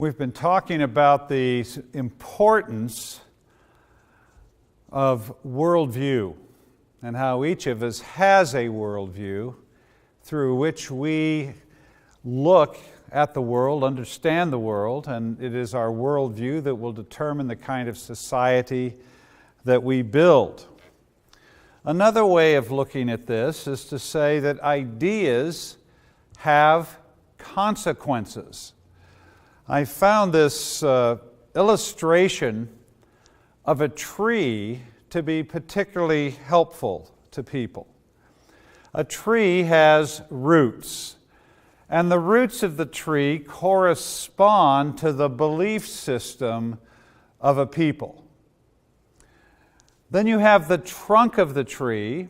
We've been talking about the importance of worldview and how each of us has a worldview through which we look at the world, understand the world, and it is our worldview that will determine the kind of society that we build. Another way of looking at this is to say that ideas have consequences. I found this illustration of a tree to be particularly helpful to people. A tree has roots, and the roots of the tree correspond to the belief system of a people. Then you have the trunk of the tree,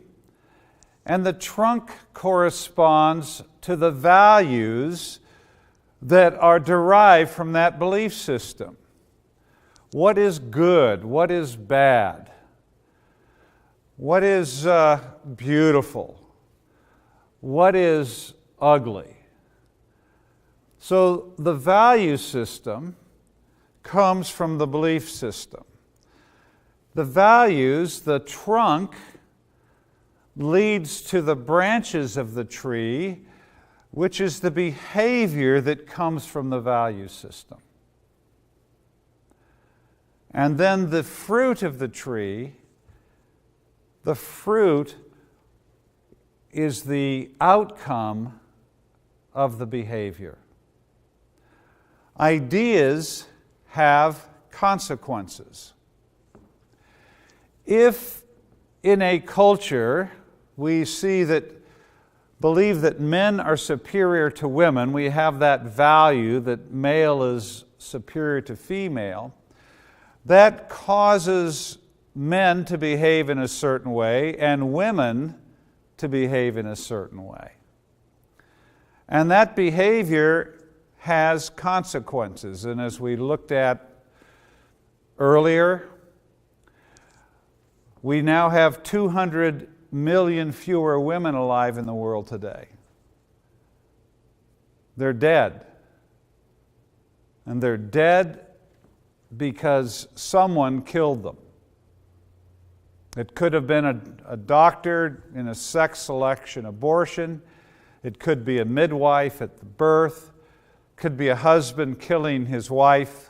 and the trunk corresponds to the values that are derived from that belief system. What is good? What is bad? What is beautiful? What is ugly? So the value system comes from the belief system. The values, the trunk, leads to the branches of the tree, which is the behavior that comes from the value system. And then the fruit of the tree, the fruit is the outcome of the behavior. Ideas have consequences. If in a culture we believe that men are superior to women, we have that value that male is superior to female, that causes men to behave in a certain way and women to behave in a certain way. And that behavior has consequences. And as we looked at earlier, we now have 200 million fewer women alive in the world today. They're dead. And they're dead because someone killed them. It could have been a doctor in a sex selection abortion. It could be a midwife at the birth. It could be a husband killing his wife.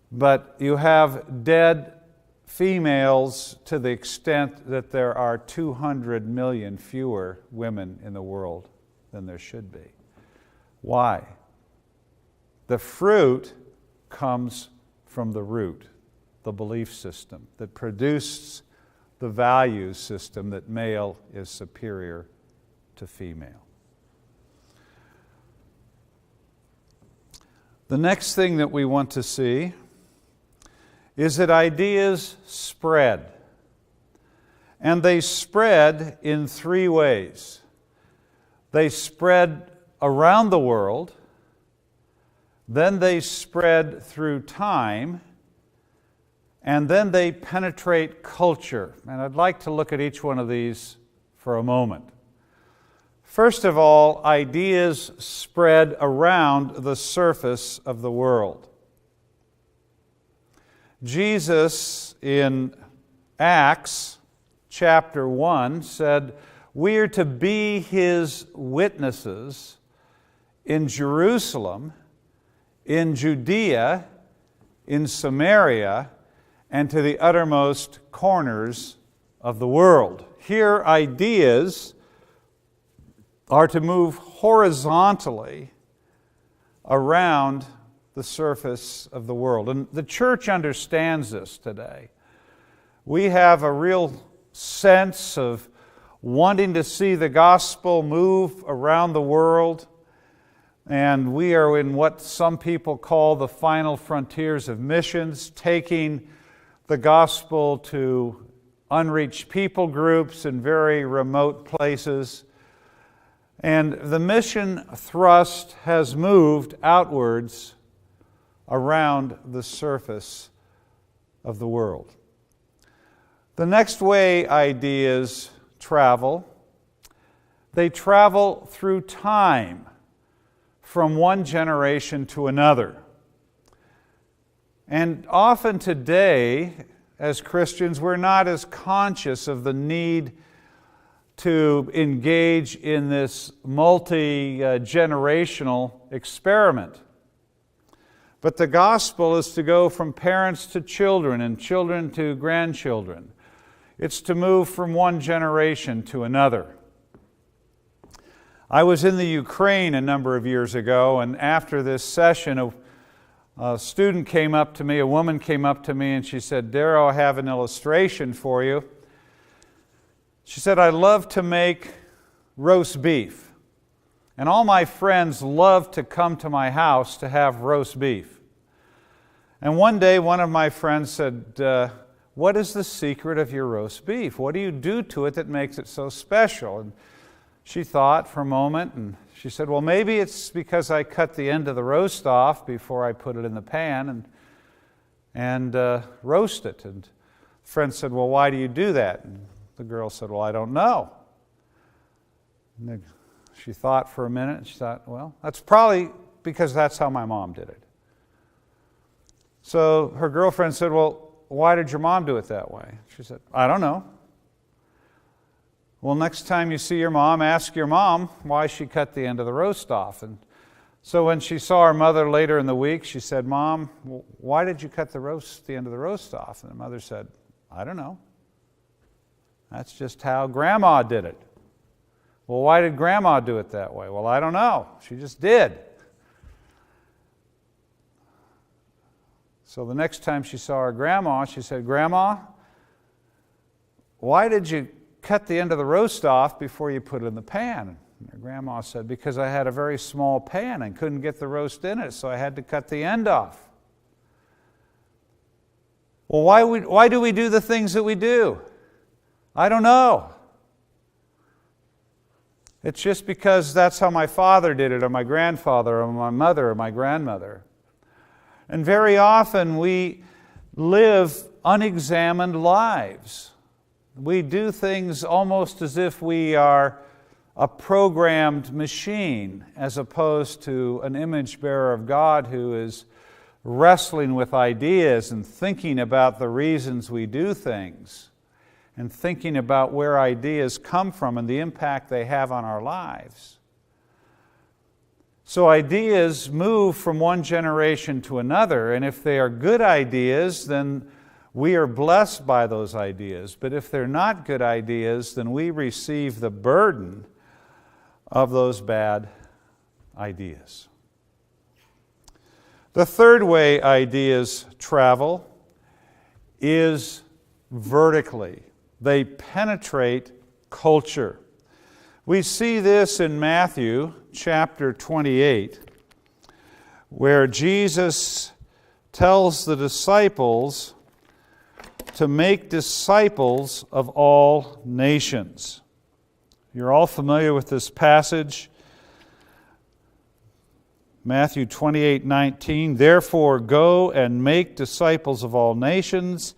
But you have dead females to the extent that there are 200 million fewer women in the world than there should be. Why? The fruit comes from the root, the belief system that produced the value system that male is superior to female. The next thing that we want to see is that ideas spread. And they spread in three ways. They spread around the world, then they spread through time, and then they penetrate culture. And I'd like to look at each one of these for a moment. First of all, ideas spread around the surface of the world. Jesus in Acts chapter 1 said, "We are to be His witnesses in Jerusalem, in Judea, in Samaria, and to the uttermost corners of the world." Here, ideas are to move horizontally around the surface of the world. And the church understands this today. We have a real sense of wanting to see the gospel move around the world, and we are in what some people call the final frontiers of missions, taking the gospel to unreached people groups in very remote places. And the mission thrust has moved outwards around the surface of the world. The next way ideas travel, they travel through time from one generation to another. And often today, as Christians, we're not as conscious of the need to engage in this multi-generational experiment. But the gospel is to go from parents to children and children to grandchildren. It's to move from one generation to another. I was in the Ukraine a number of years ago, and after this session, a student came up to me, a woman came up to me, and she said, "Darrow, I have an illustration for you." She said, "I love to make roast beef, and all my friends love to come to my house to have roast beef." And one day, one of my friends said, "What is the secret of your roast beef? What do you do to it that makes it so special?" And she thought for a moment, and she said, "Well, maybe it's because I cut the end of the roast off before I put it in the pan and roast it." And the friend said, "Well, why do you do that?" And the girl said, "Well, I don't know." And she thought for a minute, and she thought, "Well, that's probably because that's how my mom did it." So her girlfriend said, "Well, why did your mom do it that way?" She said, "I don't know." "Well, next time you see your mom, ask your mom why she cut the end of the roast off." And so when she saw her mother later in the week, she said, "Mom, why did you cut the end of the roast off?" And the mother said, "I don't know. That's just how Grandma did it." "Well, why did Grandma do it that way?" "Well, I don't know. She just did." So the next time she saw her grandma, she said, "Grandma, why did you cut the end of the roast off before you put it in the pan?" And her grandma said, "Because I had a very small pan and couldn't get the roast in it, so I had to cut the end off." "Well, why do we do the things that we do?" "I don't know. It's just because that's how my father did it, or my grandfather, or my mother, or my grandmother." And very often we live unexamined lives. We do things almost as if we are a programmed machine, as opposed to an image bearer of God who is wrestling with ideas and thinking about the reasons we do things, and thinking about where ideas come from and the impact they have on our lives. So ideas move from one generation to another, and if they are good ideas, then we are blessed by those ideas. But if they're not good ideas, then we receive the burden of those bad ideas. The third way ideas travel is vertically. They penetrate culture. We see this in Matthew chapter 28, where Jesus tells the disciples to make disciples of all nations. You're all familiar with this passage. Matthew 28:19, "Therefore go and make disciples of all nations,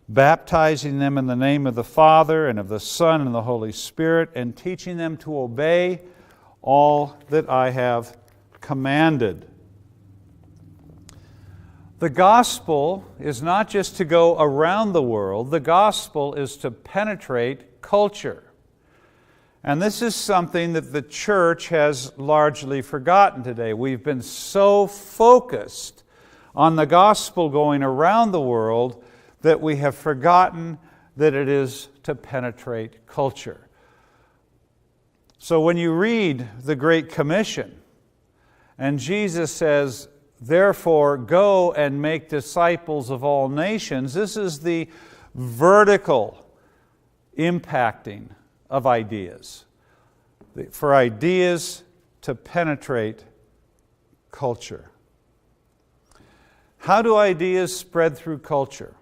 baptizing them in the name of the Father and of the Son and of the Holy Spirit, and teaching them to obey all that I have commanded." The gospel is not just to go around the world, the gospel is to penetrate culture. And this is something that the church has largely forgotten today. We've been so focused on the gospel going around the world that we have forgotten that it is to penetrate culture. So when you read the Great Commission, and Jesus says, "Therefore go and make disciples of all nations," this is the vertical impacting of ideas. For ideas to penetrate culture. How do ideas spread through culture?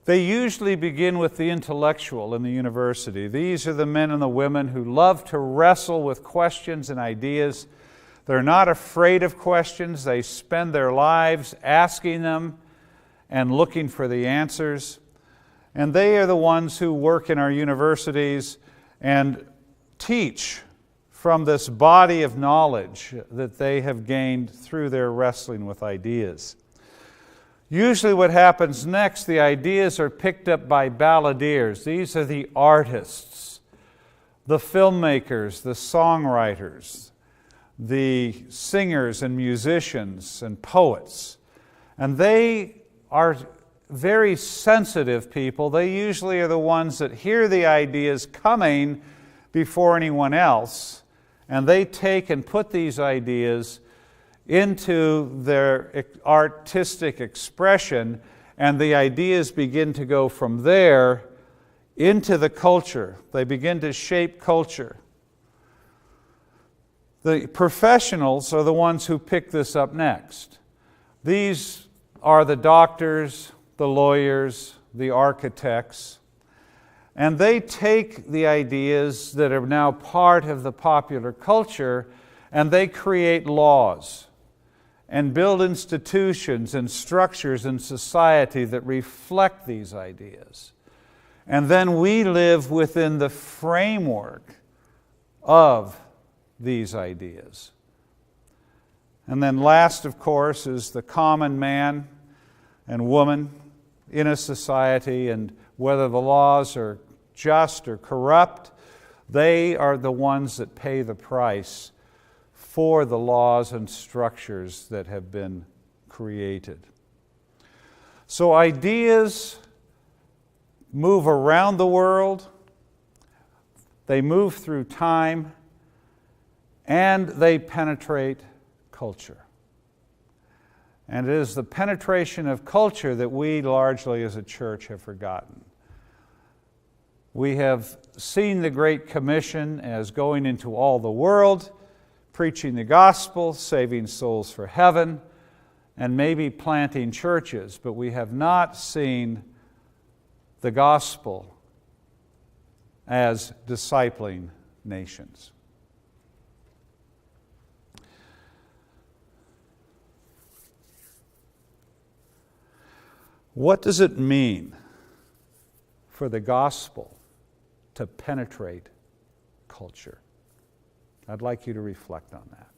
They usually begin with the intellectual in the university. These are the men and the women who love to wrestle with questions and ideas. They're not afraid of questions. They spend their lives asking them and looking for the answers. And they are the ones who work in our universities and teach from this body of knowledge that they have gained through their wrestling with ideas. Usually what happens next, the ideas are picked up by balladeers. These are the artists, the filmmakers, the songwriters, the singers and musicians and poets. And they are very sensitive people. They usually are the ones that hear the ideas coming before anyone else, and they take and put these ideas into their artistic expression, and the ideas begin to go from there into the culture. They begin to shape culture. The professionals are the ones who pick this up next. These are the doctors, the lawyers, the architects, and they take the ideas that are now part of the popular culture and they create laws and build institutions and structures in society that reflect these ideas. And then we live within the framework of these ideas. And then last, of course, is the common man and woman in a society, and whether the laws are just or corrupt, they are the ones that pay the price for the laws and structures that have been created. So ideas move around the world, they move through time, and they penetrate culture. And it is the penetration of culture that we largely as a church have forgotten. We have seen the Great Commission as going into all the world, preaching the gospel, saving souls for heaven, and maybe planting churches, but we have not seen the gospel as discipling nations. What does it mean for the gospel to penetrate culture? I'd like you to reflect on that.